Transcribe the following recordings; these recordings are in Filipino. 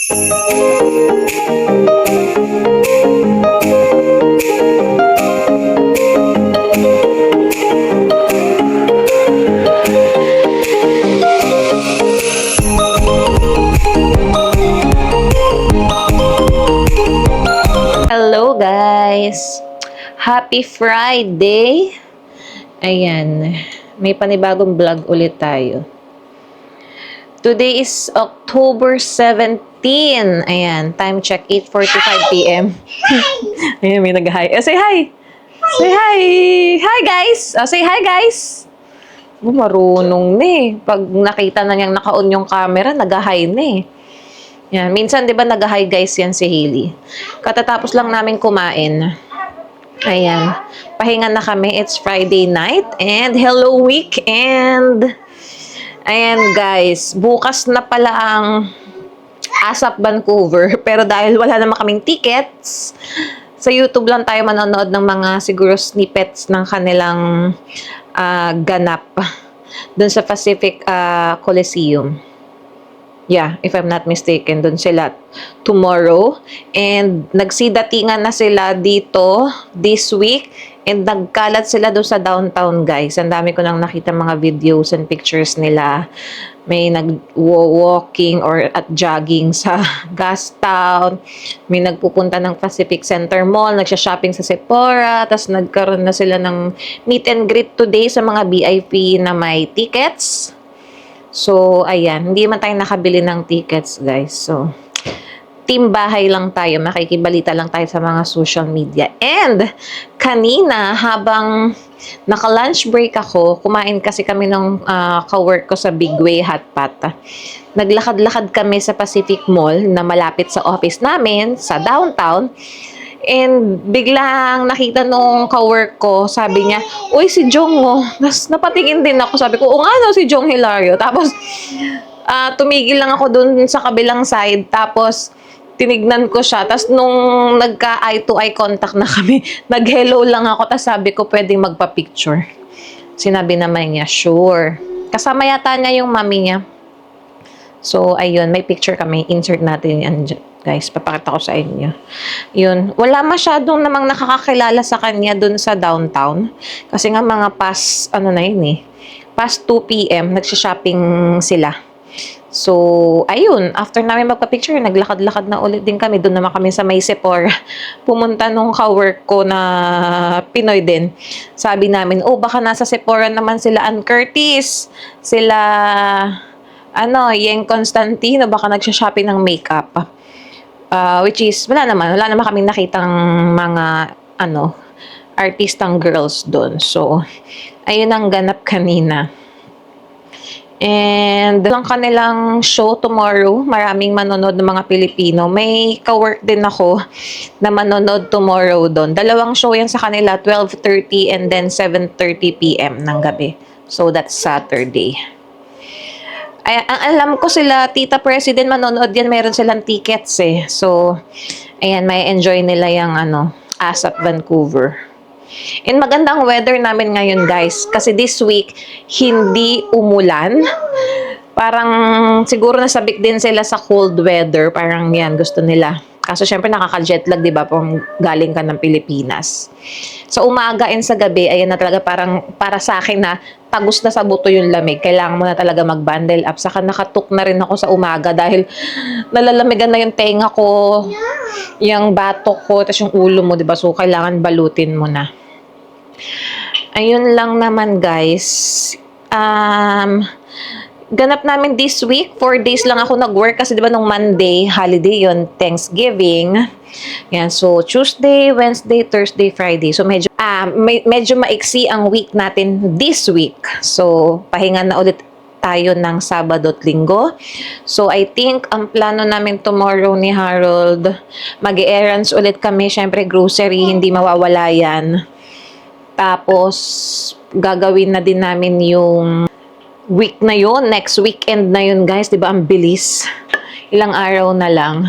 Hello guys! Happy Friday! Ayan, may panibagong vlog ulit tayo. Today is October 17. Ayan, time check 8:45 p.m. Ayan, may nag-hi. Say hi! Say hi! Hi guys! Say hi guys! Marunong na eh. Pag nakita na niyang naka-on yung camera, nag-hi na eh. Yan. Minsan, di ba, nag-hi guys yan si Hailey. Katatapos lang namin kumain. Ayan. Pahinga na kami. It's Friday night. And hello weekend! Ayan guys. Bukas na pala ang ASAP Vancouver. Pero dahil wala naman kaming tickets, sa YouTube lang tayo manonood ng mga siguro snippets ng kanilang ganap dun sa Pacific Coliseum. Yeah, if I'm not mistaken, doon sila tomorrow. And nagsidatingan na sila dito this week. And nagkalat sila doon sa downtown, guys. Ang dami ko nang nakita mga videos and pictures nila. May nag-walking or at jogging sa Gastown. May nagpupunta ng Pacific Center Mall. Nagsha-shopping sa Sephora. Tapos nagkaroon na sila ng meet and greet today sa mga VIP na may tickets. So, ayan. Hindi man tayo nakabili ng tickets, guys. So, team bahay lang tayo. Makikibalita lang tayo sa mga social media. And, kanina, habang naka-lunch break ako, kumain kasi kami ng ka-work ko sa Bigway Hotpot. Naglakad-lakad kami sa Pacific Mall na malapit sa office namin, sa downtown. And biglang nakita nung ka-work ko, sabi niya, "Uy, si Jong, oh." Tapos napatingin din ako, sabi ko, "Oo nga, no, si Jong Hilario." Tapos tumigil lang ako dun sa kabilang side, tapos tinignan ko siya. Tapos nung nagka-eye to eye contact na kami, nag-hello lang ako, tapos sabi ko, "Pwedeng magpa-picture." Sinabi naman niya, "Sure." Kasama yata niya yung mami niya. So, ayun, may picture kami. Insert natin yan, guys. Papakita ko sa inyo. Yun. Wala masyadong namang nakakakilala sa kanya dun sa downtown. Kasi nga mga past, past 2 p.m., nagsha-shopping sila. So, ayun. After namin magpa-picture, naglakad-lakad na ulit din kami. Doon naman kami sa may Sephora. Pumunta nung ka-work ko na Pinoy din. Sabi namin, baka nasa Sephora naman sila Ann Curtis. Sila Yeng Constantino, baka nagsha-shopping ng makeup. Which is, wala naman kami nakitang mga, artistang girls doon. So, ayun ang ganap kanina. And, ang kanilang show tomorrow, maraming manonood ng mga Pilipino. May ka-work din ako na manonood tomorrow doon. Dalawang show yan sa kanila, 12:30 and then 7:30 p.m. ng gabi. So, that's Saturday. Ay, ang alam ko sila, Tita President, manonood yan, meron silang tickets eh. So, ayan, may enjoy nila yung ASAP Vancouver. And magandang weather namin ngayon, guys. Kasi this week, hindi umulan. Parang siguro nasabik din sila sa cold weather. Parang yan, gusto nila. Kaso syempre nakaka-jetlag, di ba? Kung galing ka ng Pilipinas. Sa umaga and sa gabi, ayan na talaga parang para sa akin na tagos na sa buto yung lamig. Kailangan mo na talaga mag-bundle up. Saka nakatuk na rin ako sa umaga dahil nalalamigan na yung tenga ko, yung batok ko, tapos yung ulo mo, di ba? So, kailangan balutin mo na. Ayun lang naman, guys. Ganap namin this week, 4 days lang ako nag-work kasi di ba nung Monday, holiday yon, Thanksgiving. Yan, so Tuesday, Wednesday, Thursday, Friday. So medyo maiksi ang week natin this week. So pahinga na ulit tayo ng Sabado at Linggo. So I think ang plano namin tomorrow ni Harold, mag-errands ulit kami, syempre grocery, hindi mawawala yan. Tapos gagawin na din namin yung week na yun, next weekend na yun, guys. Diba, ang bilis. Ilang araw na lang.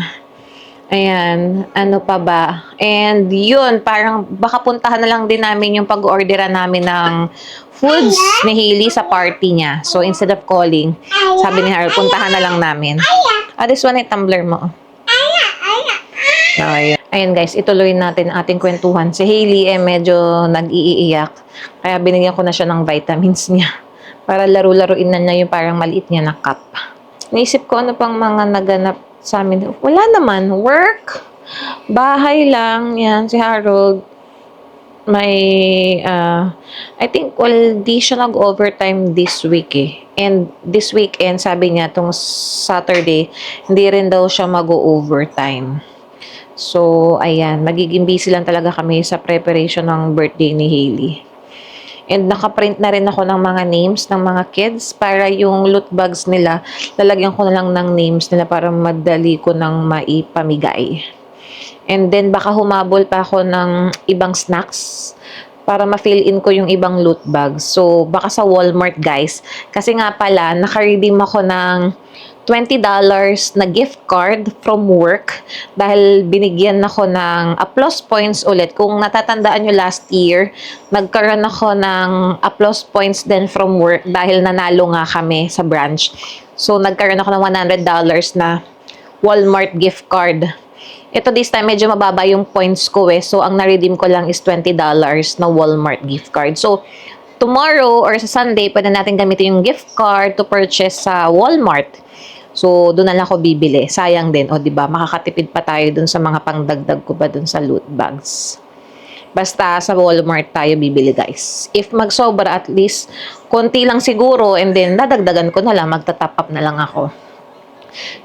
Ayan, ano pa ba? And yun, parang baka puntahan na lang din namin yung pag-orderan namin ng foods ni Hailey sa party niya. So, instead of calling, sabi ni Harold, puntahan na lang namin. This one ay tumbler mo. Ayan guys, ituloy natin ang ating kwentuhan. Si Hailey medyo nag-iiyak. Kaya binigyan ko na siya ng vitamins niya. Para laro-laruin na niya yung parang maliit niya na cup. Naisip ko ano pang mga naganap sa amin. Wala naman. Work. Bahay lang. Yan, si Harold. May, I think, well, di siya nag-overtime this week eh. And this weekend, sabi niya, tong Saturday, hindi rin daw siya mag-overtime. So, ayan, magiging busy lang talaga kami sa preparation ng birthday ni Hailey. And nakaprint na rin ako ng mga names ng mga kids para yung loot bags nila, lalagyan ko na lang ng names nila para madali ko nang maipamigay. And then, baka humabol pa ako ng ibang snacks para ma-fill in ko yung ibang loot bags. So, baka sa Walmart, guys. Kasi nga pala, naka-redeem ako ng $20 na gift card from work dahil binigyan ako ng applause points ulit. Kung natatandaan nyo last year, nagkaroon ako ng applause points din from work dahil nanalo nga kami sa branch. So, nagkaroon ako ng $100 na Walmart gift card. Ito this time, medyo mababa yung points ko eh. So, ang na-redeem ko lang is $20 na Walmart gift card. So, tomorrow or sa Sunday, pwede natin gamitin yung gift card to purchase sa Walmart. So, doon na lang ako bibili. Sayang din. O, diba? Makakatipid pa tayo dun sa mga pangdagdag ko pa dun sa loot bags. Basta sa Walmart tayo bibili, guys. If magsobra, at least, konti lang siguro. And then, dadagdagan ko na lang. Magta-top up na lang ako.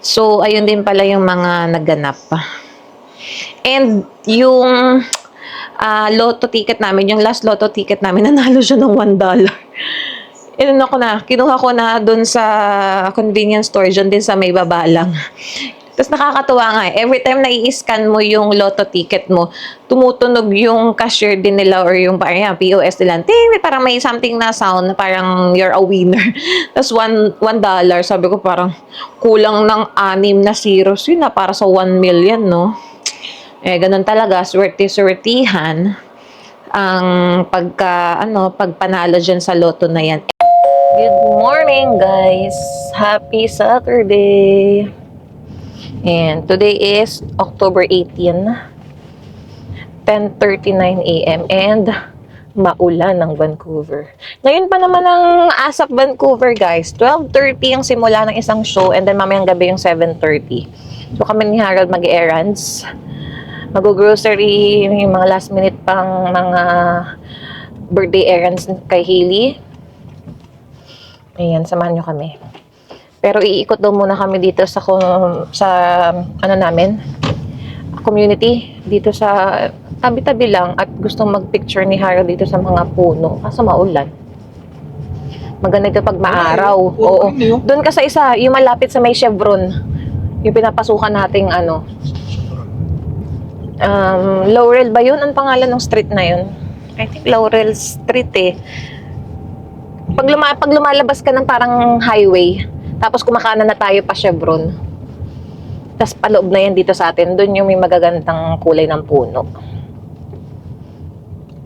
So, ayun din pala yung mga naganap. And yung lotto ticket namin, yung last lotto ticket namin, nanalo siya ng $1. Inano ko na, kinuha ko na dun sa convenience store, dyan din sa may baba lang. Tapos nakakatuwa nga every time na i-scan mo yung lotto ticket mo, tumutunog yung cashier din nila or yung parang POS nila. Ting, parang may something na sound na parang you're a winner. Tapos $1, sabi ko parang kulang ng 6 na zeros. Yun na, para sa 1 million, no? Eh, ganun talaga, swerte-swertihan ang pagpanalo dyan sa lotto na yan. Good morning, guys! Happy Saturday! And today is October 18, 10:39 a.m. and maulan ng Vancouver. Ngayon pa naman ang ASAP Vancouver, guys. 12:30 ang simula ng isang show and then mamayang gabi yung 7:30. So kami ni Harold mag-errands. Mag-grocery, yung mga last minute pang mga birthday errands kay Hailey. Ayan, samahan nyo kami. Pero iikot daw muna kami dito sa ano namin, community. Dito sa tabi-tabi lang at gustong mag-picture ni Harold dito sa mga puno. Kaso maulan. Maganda ito pag maaraw. Oo. Doon ka sa isa, yung malapit sa may Chevron. Yung pinapasukan nating ano. Laurel ba yun? Ang pangalan ng street na yun? I think Laurel Street eh. Pag lumalabas ka ng parang highway, tapos kumakanan na tayo pa Chevron. Tapos paloob na yan dito sa atin. Doon yung may magagandang kulay ng puno.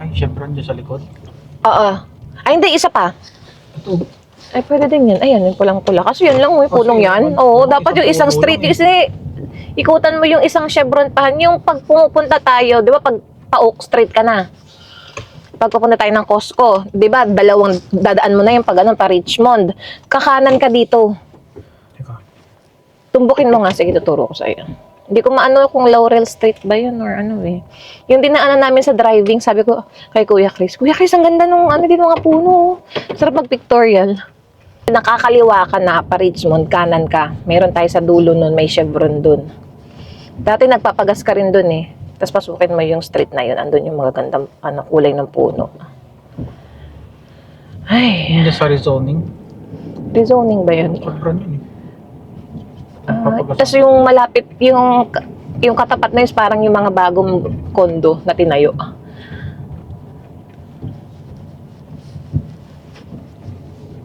Ay, Chevron dyan sa likod? Oo. Ay, hindi. Isa pa. Ito. Ay, pwede din yan. Ayan, yung pulang-pula. Kasi yan lang, may punong yan. Oo, dapat yung isang street. Kasi ikutan mo yung isang Chevron pa. Yung pag pumupunta tayo, di ba, pag pa-Oak Street ka na. Pag pupunta tayo ng Costco, di ba, dalawang dadaan mo na yung pag pa Richmond. Kakanan ka dito. Teka. Tumbukin mo nga. Sige, tuturo ko sa'yo. Hindi ko maano kung Laurel Street ba yun or ano eh. Yung dinaanan namin sa driving, sabi ko kay Kuya Chris, ang ganda nung dito mga puno. Sarap mag-pictorial. Nakakaliwa ka na pa Richmond, kanan ka. Meron tayo sa dulo nun, may Chevron dun. Dati nagpapagas ka rin dun eh. Tapos pasukin mo yung street na yun, andun yung magagandang kulay ng puno. Ay. Hindi sa rezoning. Rezoning ba yun? Chevron yun eh. Tapos yung malapit, yung katapat na yun, parang yung mga bagong kondo na tinayo.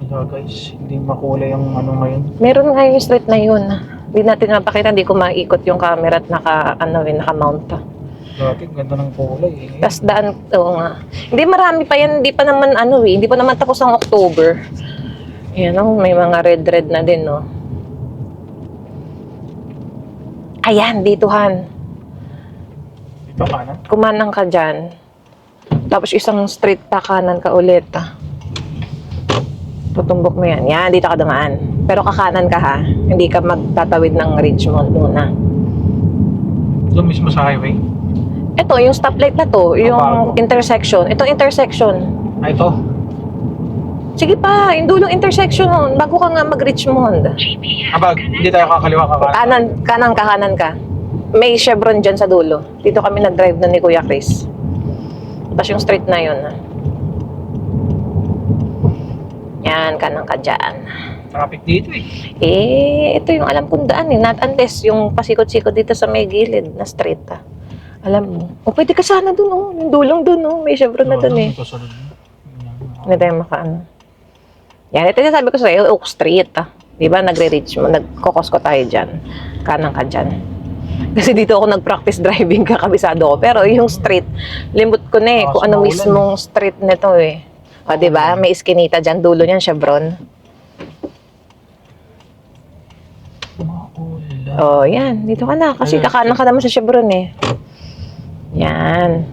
Kaya guys, hindi makulay yung ngayon. Meron nga yung street na yun. Hindi natin mapakita, hindi ko maikot yung camera at naka-mount. Dati, ganda ng kulay eh. Tapos daan, oo nga. Hindi marami pa yan, hindi pa naman hindi pa naman tapos ang October. Yan may mga red na din, no. Ayan, dito Han. Ito kanan. Kumanan ka dyan. Tapos isang straight pa kanan ka ulit. Tutumbok mo yan. Yan, dito ka dumaan. Pero kakanan ka ha. Hindi ka magtatawid ng Richmond muna. Doon mismo sa highway. Ito, yung stoplight na to. Yung bago. intersection. Itong intersection. Ito. Sige pa, yung dulong intersection. Bago ka nga mag-Richmond. Hindi tayo kakaliwa kakanan. Kanan ka. May Chevron dyan sa dulo. Dito kami nag-drive na ni Kuya Chris. Tapos yung street na yun. Yan, kanan ka dyan. Traffic dito eh. Ito yung alam kong daan eh. Not unless yung pasikot-sikot dito sa may gilid na street. Alam mo. Pwede ka sana dun oh. Yung dulong dun oh. May Chevron na dun eh. Hindi tayo makaano. Yan, ito yung sabi ko sa'yo, Oak Street. Di ba, nagre-reach mo, nagkokosko tayo dyan. Kanan ka dyan. Kasi dito ako nag-practice driving, kakabisado ko. Pero yung street, limot ko na eh, kung ano mismong street nito eh. O, di ba, may iskinita dyan, dulo niyan, Chevron. O, yan, dito ka na. Kasi kakanan ka naman sa Chevron eh. Yan.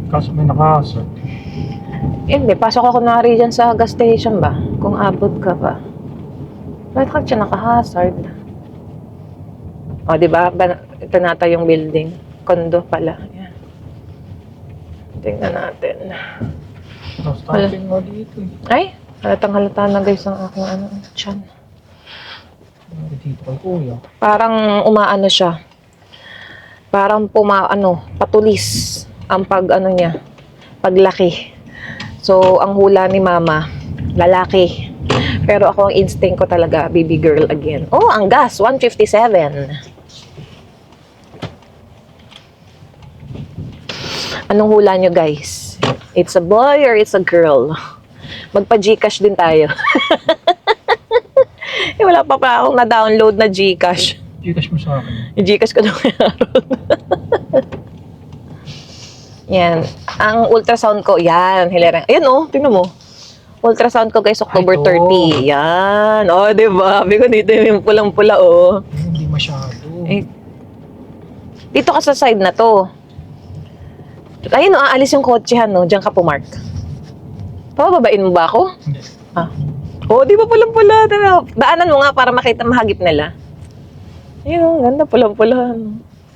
Kaso may nakasot. Hindi, pasok ako na rin dyan sa gas station ba? Kung abot ka pa. Bakit ka siya naka-hazard? O, di ba? Ito nata yung building. Condo pala. Yan. Tingnan natin. Stopping mo dito eh. Ay! Halata na guys ang aking tiyan. Dito kay kuya. Parang umaano siya. Parang patulis ang niya. Paglaki. So, ang hula ni mama, lalaki. Pero ako, ang instinct ko talaga, baby girl again. Oh, ang gas, 157. Anong hula nyo, guys? It's a boy or it's a girl? Magpa-Gcash din tayo. Wala pa akong na-download na Gcash. Gcash mo sa akin. Yung Gcash ko na meron. Yan. Ang ultrasound ko, yan. Hilarang. Ayan oh, tingnan mo. Ultrasound ko guys, October 30. Yan. Oh, diba? Sabi ko dito yung pulang-pula oh. Hindi masyado. Dito ka sa side na to. Ayun oh, aalis yung kotsehan no. Diyan ka pumark. Pababain mo ba ako? Hindi. Oh, di ba pulang-pula? Daanan mo nga para makita, mahagip nila. Ayun oh, ganda pulang-pula.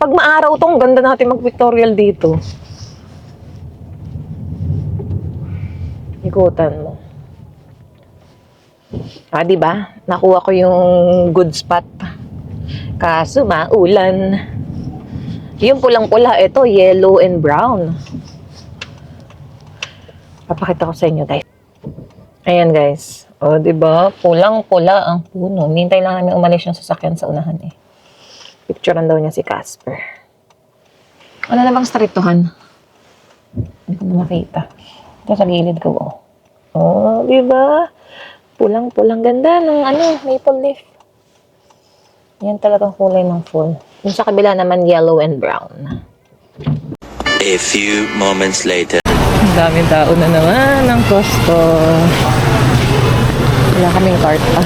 Pag maaraw tong ganda natin mag-pictorial dito. Ikutan mo. Di ba? Nakuha ko yung good spot. Kaso maulan. Yung pulang-pula, ito yellow and brown. Papakita ko sa inyo, guys. Ayan, guys. O, di ba? Pulang-pula ang puno. Nintay lang namin umalis yung sasakyan sa unahan eh. Picturean daw niya si Casper. Ano na bang stritohan? Hindi ko na makita. Ito sa gilid ko, oh. Oh, di ba? Pulang-pulang ganda ng maple leaf. Yan talagang kulay ng phone. Yung sa kabila naman, yellow and brown. A few moments later. Ang daming tao na naman ng Costco. Wala kaming cart pa.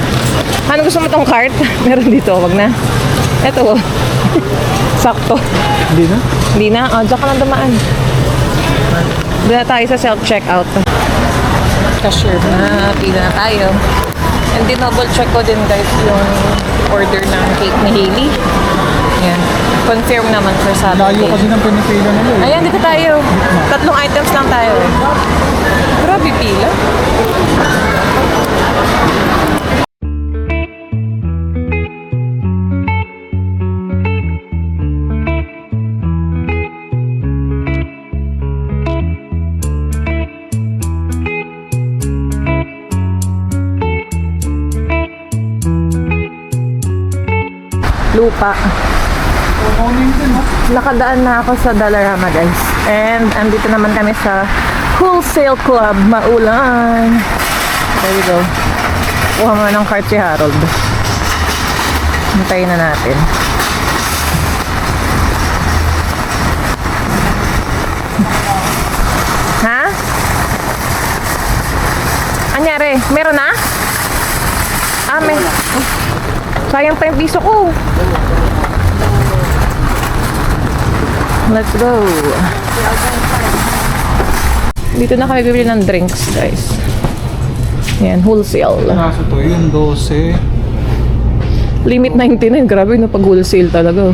Ano gusto mo tong cart? Meron dito, wag na. Eto, sakto. Hindi na? Hindi na? Oh, dyan ka lang dumaan. Doon na tayo sa self-checkout. Cashier na. Pila na tayo. And dinouble check ko din guys yung order ng cake ni Hailey. Yan. Confirm naman for Saturday. Layo kasi ng pinipila nila eh. Ayan, dito tayo. 3 items lang tayo. Grabe pila. Lupa. Nakadaan na ako sa Dollarama guys. And andito naman kami sa Wholesale Club Maulan. There we go. Kuha mo ng cart si Harold. Hintayin na natin. Ha? Anyari? Meron na? May... Sayang pa yung piso ko. Let's go. Dito na kami bibili ng drinks, guys. Yan, wholesale. Kaso to yun, 12. Limit 99. Grabe na pag wholesale talaga.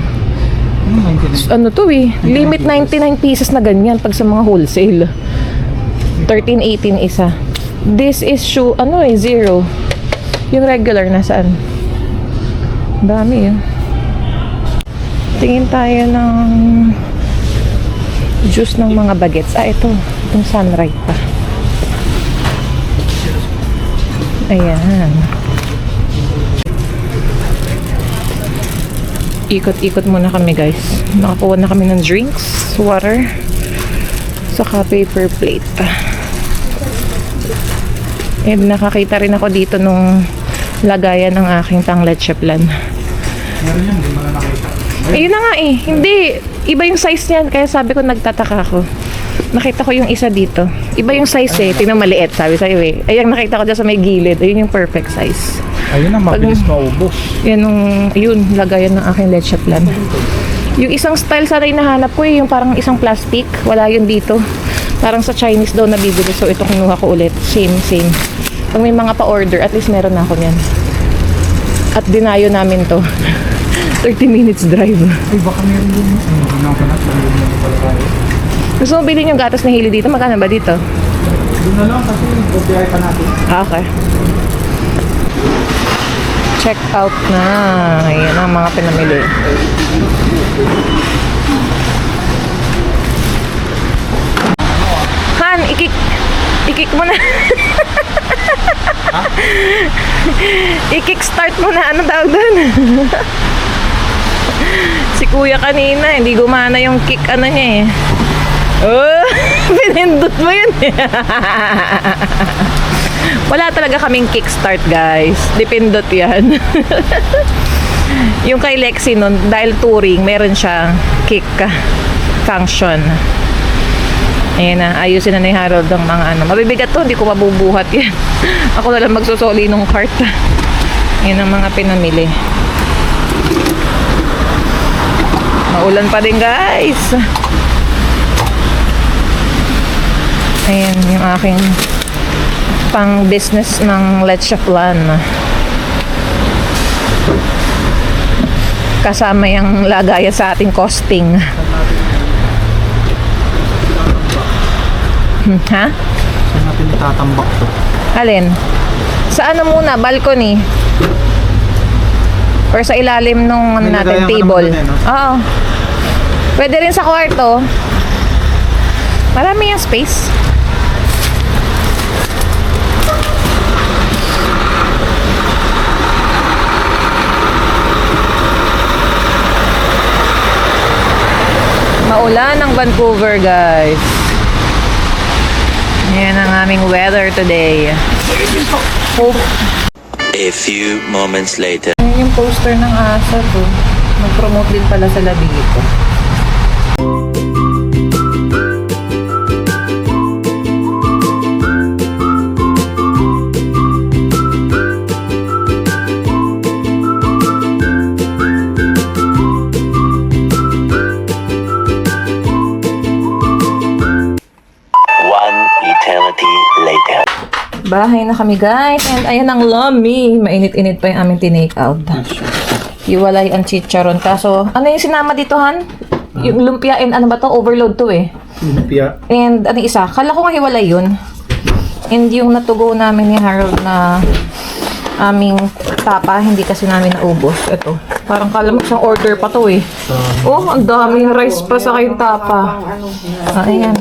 99. Ano to eh? Limit 99 pieces na ganyan pag sa mga wholesale. 13.18 isa. This is shoe, ano eh, 0. Yung regular nasaan? Dami eh. Tingin tayo ng juice ng mga bagets. Ah, ito. Itong Sunrise pa. Ayan. Ikot-ikot muna kami, guys. Nakakuha na kami ng drinks, water, saka paper plate. And nakakita rin ako dito nung lagayan ng aking tang leche plan. Meron yan, di mo na nakita. Ayun na nga eh. Hindi. Iba yung size niyan. Kaya sabi ko nagtataka ako. Nakita ko yung isa dito. Iba yung size eh. Tingnan maliit. Sabi sa'yo eh. Ayun nakita ko dyan sa may gilid. Ayun yung perfect size. Ayun na, mabilis maubos. Yun, lagayan ng aking leche plan. Yung isang style sana yung nahanap ko eh. Yung parang isang plastic. Wala yun dito. Parang sa Chinese daw nabibili. So ito kinuha ko ulit. Same. Pag may mga pa-order, at least meron na ako yan. At dinayo namin to. 30 minutes drive. Ay, baka meron din. Hindi na ako na. Pala tayo. Gusto mo bilhin yung gatas na hili dito? Magkano ba dito? Doon na lang kasi OPI pa natin. Okay. Check out na. Ayan ang mga pinamili. Han, ikik mo na. I-kickstart mo na. Ano tawag doon? Si kuya kanina, hindi gumana yung kick ano niya eh. Oh, pinindot mo yun eh. Wala talaga kaming kickstart, guys. Dipindot yan. Yung kay Lexi nun, dahil touring, meron siyang kick function. Ayan na, ayusin na ni Harold ang mga ano. Mabibigat to, hindi ko mabubuhat yan. Ako na lang magsusoli nung cart. Yan ang mga pinamili. Maulan pa din, guys. Ayan yung aking pang business ng leche plan. Kasama yung lagaya sa ating costing. Ha? Saan natin itatambak to? Alin? Sa ano muna? Balcony? Or sa ilalim nung ano natin, Nilagayan ka table? naman dun eh, no? Oo. Pwede rin sa kwarto. Marami yung space. Maulan ang Vancouver, guys. Yan ang aming weather today. Hope. A few moments later. Ayan yung poster ng asa to. Mag-promote din pala sila dito. One eternity later. Bahay na kami, guys. And ayan ang lami. Mainit-init pa yung aming tinake out. Iwalay ang chicharon. Kaso, ano yung sinama dito, Han? Yung lumpia and ano ba to? Overload to eh. Lumpia. And ano isa? Kala ko nga hiwalay yun. And yung natugo namin ni Harold na aming tapa, hindi kasi namin naubos. Ito. Parang kala mo isang order pa to eh. Oh, ang daming rice pa sa kayong tapa. Ah, ayan.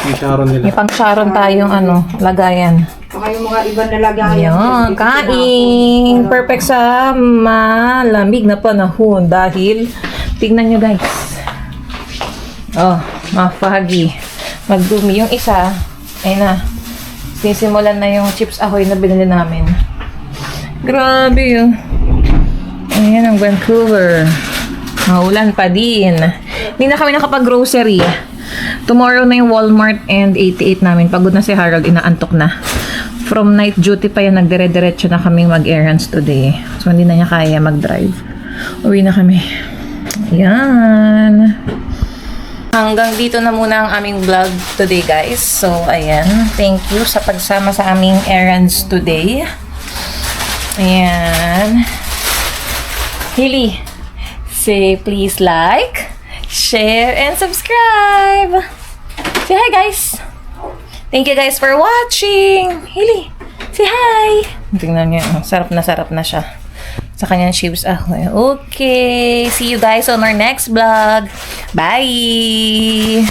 May Sharon nila. May pang Sharon tayong ano, lagayan. Baka yung mga iba na lagayan. Ayun, kain! Perfect sa malamig na panahon dahil, tignan nyo guys. Oh, mafagi. Magdumi. Yung isa, ayun na. Sisimulan na yung chips ahoy na binili namin. Grabe yun. Ayan ang Vancouver. Maulan pa din. Hindi na kami nakapag-grocery. Tomorrow na yung Walmart and 88 namin. Pagod na si Harold, inaantok na. From night duty pa yan, nagdire-diretso na kaming mag-errands today. So, hindi na niya kaya mag-drive. Uwi na kami. Ayan. Hanggang dito na muna ang aming vlog today, guys. So, ayan. Thank you sa pagsama sa aming errands today. Ayan. Hili, say please like, share, and subscribe. Say hi, guys. Thank you, guys, for watching. Hili, say hi. Tingnan niyo, sarap na siya. Sa kanyang chips ahoy. Okay. See you guys on our next vlog. Bye!